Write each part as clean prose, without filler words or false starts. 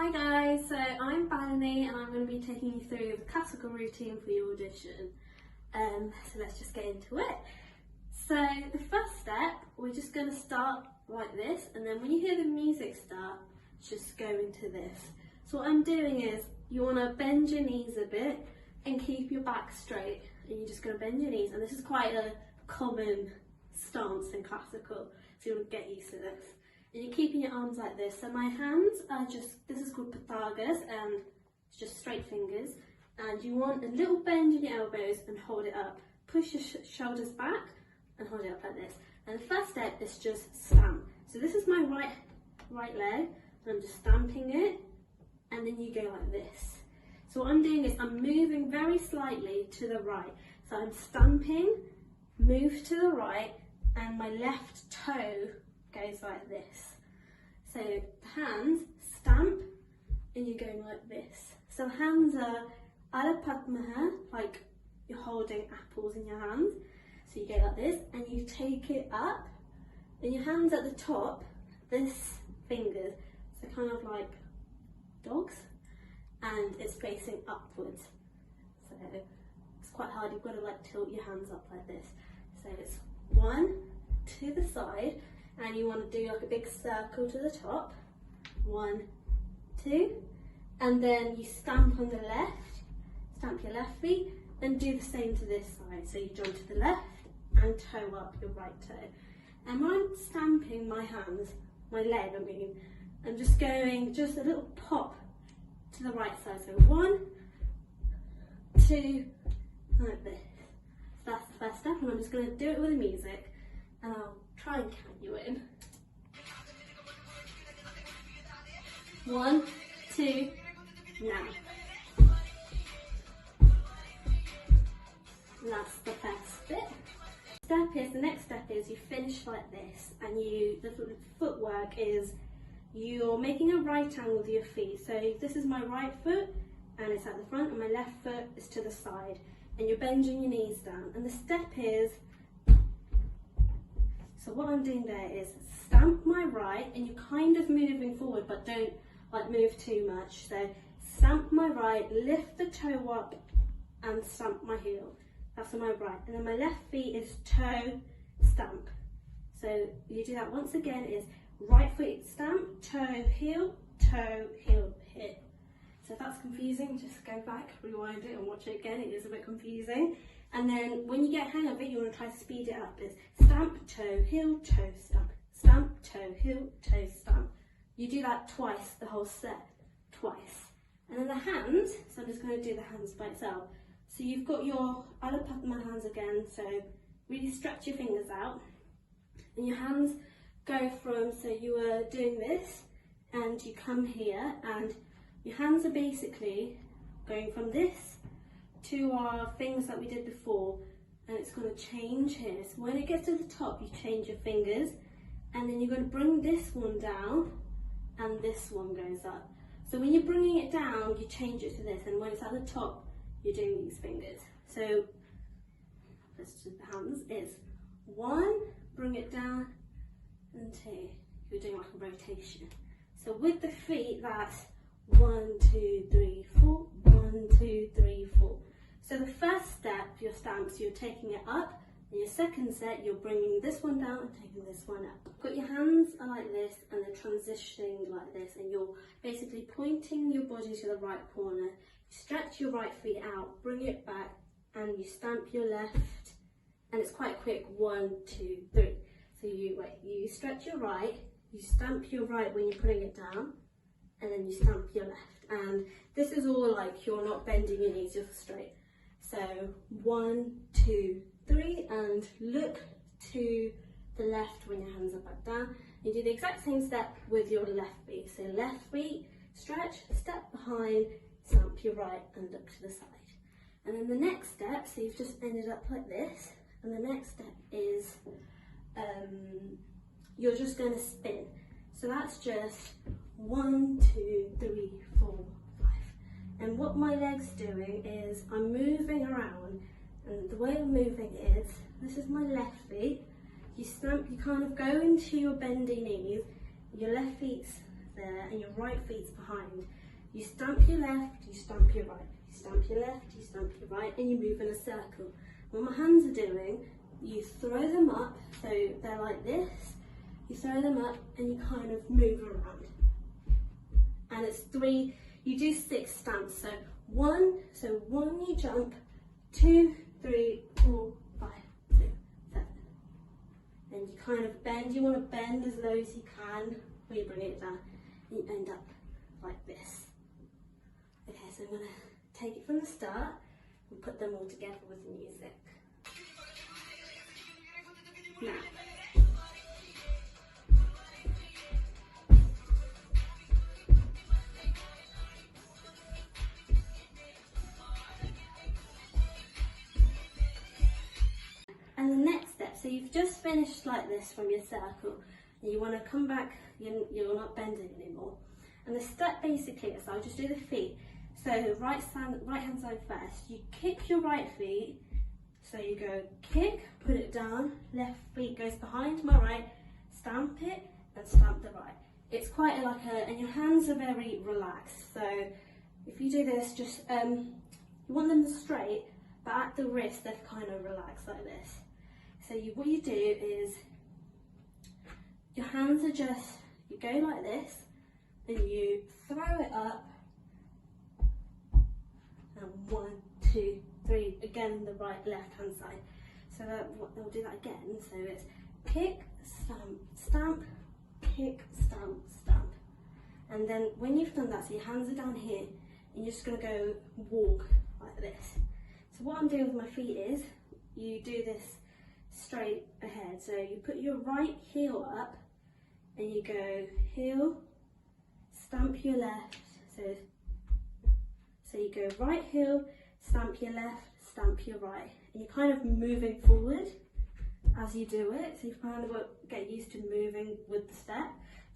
Hi guys, so I'm Bethany and I'm going to be taking you through the classical routine for your audition. So let's just get into it. So the first step, we're just going to start like this, and then when you hear the music start, just go into this. So what I'm doing is, you want to bend your knees a bit and keep your back straight, and you're just going to bend your knees, and this is quite a common stance in classical, so you want to get used to this. And you're keeping your arms like this. So my hands are just, this is called Pythagoras, and it's just straight fingers. And you want a little bend in your elbows and hold it up. Push your shoulders back and hold it up like this. And the first step is just stamp. So this is my right leg, and I'm just stamping it, and then you go like this. So what I'm doing is I'm moving very slightly to the right. So I'm stamping, move to the right, and my left toe goes like this. So the hands stamp and you're going like this. So hands are Ala Padmaha, like you're holding apples in your hands. So you go like this and you take it up, and your hands at the top, this fingers, so kind of like dogs, and it's facing upwards. So it's quite hard, you've got to like tilt your hands up like this. So it's one to the side, and you want to do like a big circle to the top. 1, 2, and then you stamp on the left, stamp your left feet, and do the same to this side. So you join to the left and toe up your right toe. And when I'm stamping my hands, my leg, I'm just going just a little pop to the right side. So 1, 2, like this. So that's the first step, and I'm just going to do it with the music, and I'll try and count you in. 1, 2, now. And that's the first bit. The next step is you finish like this, and the footwork is you're making a right angle with your feet. So this is my right foot, and it's at the front, and my left foot is to the side, and you're bending your knees down. And the step is, so what I'm doing there is stamp my right, and you're kind of moving forward, but don't like move too much. So stamp my right, lift the toe up, and stamp my heel. That's on my right. And then my left feet is toe, stamp. So you do that once again, is right foot stamp, toe, heel, heel. So if that's confusing, just go back, rewind it and watch it again. It is a bit confusing. And then when you get a hang of it, you want to try to speed it up. It's stamp, toe, heel, toe, stamp. Stamp, toe, heel, toe, stamp. You do that twice, the whole set, twice. And then the hands, so I'm just going to do the hands by itself. So you've got your Ala Padma hands again, so really stretch your fingers out. And your hands go from, so you were doing this, and you come here, and your hands are basically going from this to our things that we did before, and it's going to change here. So when it gets to the top, you change your fingers, and then you're going to bring this one down, and this one goes up. So when you're bringing it down, you change it to this, and when it's at the top, you're doing these fingers. So let's do the hands. Is 1, bring it down, and 2. You're doing like a rotation. So with the feet, that's 1, 2, 3, 4. 1, 2, 3, 4. So the first step, your stamps, you're taking it up. In your second set, you're bringing this one down and taking this one up. Put your hands are like this, and they're transitioning like this, and you're basically pointing your body to the right corner. You stretch your right feet out, bring it back, and you stamp your left, and it's quite quick. 1, 2, 3. So you stretch your right, you stamp your right when you're putting it down, and then you stamp your left. And this is all like you're not bending your knees, you're straight. So 1, 2, 3, and look to the left when your hands are back down. You do the exact same step with your left feet. So left feet, stretch, step behind, stamp your right, and look to the side. And then the next step, so you've just ended up like this, and the next step is you're just going to spin. So that's just 1, 2, 3, 4, 5. And what my leg's doing is I'm moving around, and the way I'm moving is, this is my left feet, you stamp, you kind of go into your bendy knees, your left feet's there and your right feet's behind. You stamp your left, you stamp your right, you stamp your left, you stamp your right, and you move in a circle. What my hands are doing, you throw them up, so they're like this, you throw them up and you kind of move around. And it's 3, you do 6 stamps, so one you jump, 2, 3, 4, 5, 6, 7. And you kind of bend, you want to bend as low as you can when you bring it down, and you end up like this. Okay, so I'm going to take it from the start and put them all together with the music. Now, and the next step, so you've just finished like this from your circle, and you want to come back, you're not bending anymore. And the step basically is, I'll just do the feet. So right hand side first, you kick your right feet, so you go kick, put it down, left feet goes behind my right, stamp it and stamp the right. It's quite like and your hands are very relaxed, so if you do this, just, you want them straight, but at the wrist they're kind of relaxed like this. So what you do is, your hands are just, you go like this, and you throw it up, and 1, 2, 3, again the right left hand side. So they'll do that again, so it's kick, stamp, stamp, kick, stamp, stamp. And then when you've done that, so your hands are down here, and you're just going to go walk like this. So what I'm doing with my feet is, you do this straight ahead. So you put your right heel up, and you go heel, stamp your left, so you go right heel, stamp your left, stamp your right, and you're kind of moving forward as you do it, so you kind of get used to moving with the step.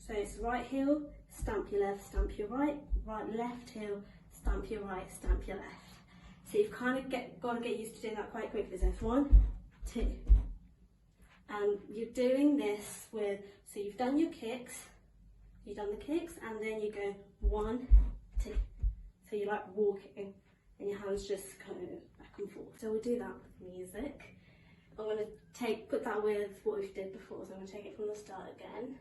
So it's right heel, stamp your left, stamp your right, left heel, stamp your right, stamp your left. So you've kind of got to get used to doing that quite quickly. So it's 1, 2, and you're doing this with, so you've done your kicks, and then you go 1, 2. So you're like walking, and your hands just kind of back and forth. So we'll do that with music. I'm going to put that with what we did before, so I'm going to take it from the start again.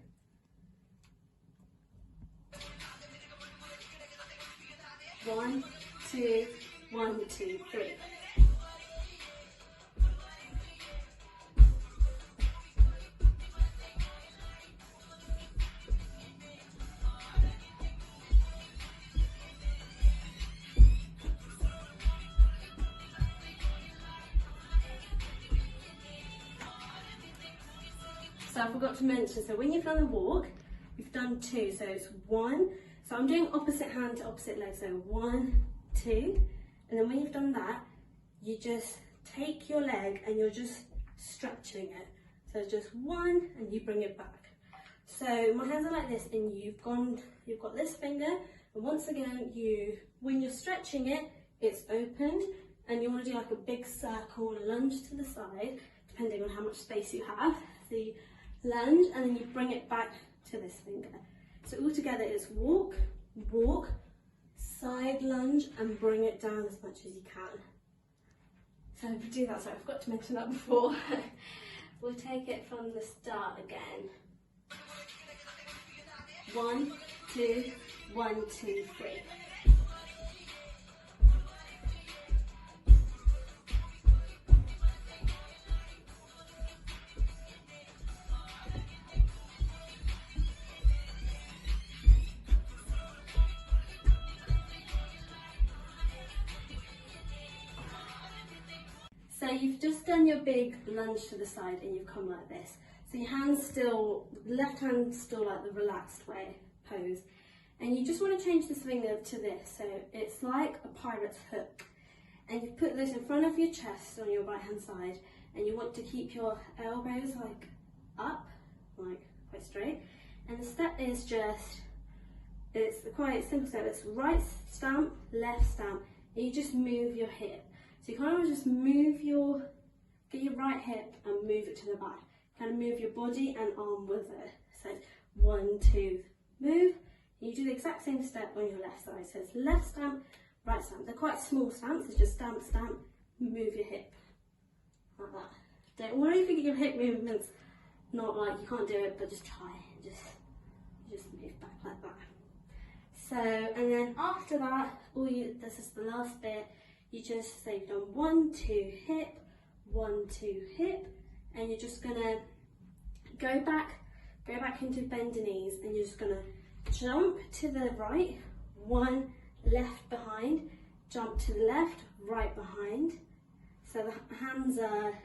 One, two, 1, 2, 3. So I forgot to mention, so when you've done the walk, you've done 2, so it's 1. So I'm doing opposite hand to opposite leg, so 1, 2. And then when you've done that, you just take your leg and you're just stretching it. So just 1 and you bring it back. So my hands are like this, and you've got this finger, and once again, when you're stretching it, it's opened, and you want to do like a big circle and lunge to the side, depending on how much space you have. So you lunge and then you bring it back to this finger. So all together it's walk, walk, side lunge, and bring it down as much as you can. So if you do that, sorry, I forgot to mention that before. We'll take it from the start again. 1, 2, 1, 2, 3. So you've just done your big lunge to the side and you've come like this. So your hand's still, left hand's still like the relaxed way pose. And you just want to change this finger to this. So it's like a pirate's hook. And you put this in front of your chest on your right hand side. And you want to keep your elbows like up, like quite straight. And the step is just, it's quite simple step. It's right stamp, left stamp. And you just move your hip. So you kind of just get your right hip and move it to the back. Kind of move your body and arm with it. So 1, 2, move. You do the exact same step on your left side. So it's left stamp, right stamp. They're quite small stamps. It's just stamp, stamp, move your hip. Like that. Don't worry if you get your hip movements not like you can't do it, but just try. Just move back like that. So, and then after that, this is the last bit, you just say you've done 1, 2, hip, 1, 2, hip, and you're just gonna go back into bend knees, and you're just gonna jump to the right, 1, left behind, jump to the left, right behind. So the hands are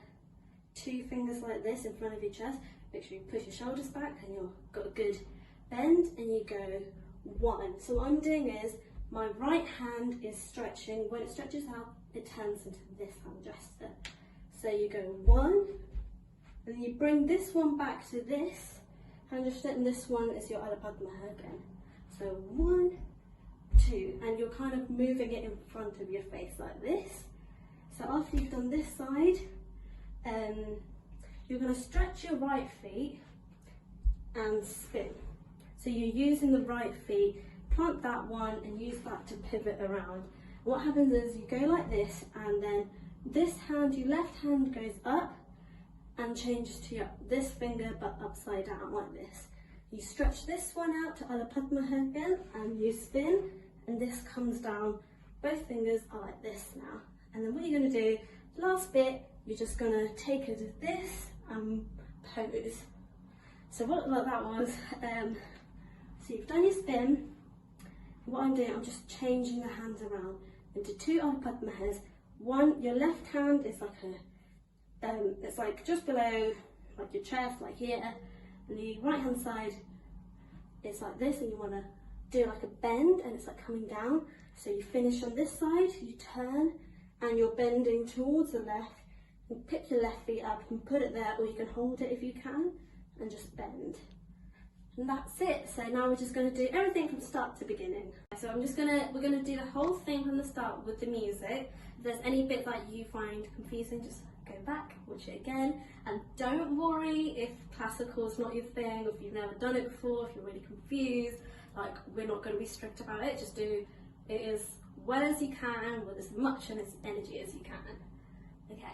2 fingers like this in front of your chest. Make sure you push your shoulders back and you've got a good bend, and you go 1. So what I'm doing is my right hand is stretching. When it stretches out, it turns into this hand gesture. So you go 1, and then you bring this one back to this hand gesture, and this one is your Adho Padma again. So 1, 2, and you're kind of moving it in front of your face like this. So after you've done this side, you're going to stretch your right feet and spin. So you're using the right feet, plant that one and use that to pivot around. What happens is you go like this, and then this hand, your left hand goes up and changes to this finger but upside down like this. You stretch this one out to Adho Padma again, and you spin, and this comes down. Both fingers are like this now. And then what you're going to do, last bit, you're just going to take it as this and pose. So what that was, so you've done your spin. What I'm doing, I'm just changing the hands around into 2 Adho Padmas. One, your left hand is like it's like just below like your chest, like here. And the right hand side is like this, and you want to do like a bend, and it's like coming down. So you finish on this side, you turn, and you're bending towards the left. You pick your left feet up and put it there, or you can hold it if you can, and just bend. And that's it. So now we're just going to do everything from start to beginning. So we're going to do the whole thing from the start with the music. If there's any bit that you find confusing, just go back, watch it again. And don't worry if classical is not your thing, or if you've never done it before, if you're really confused, like, we're not going to be strict about it. Just do it as well as you can, with as much and as energy as you can. Okay.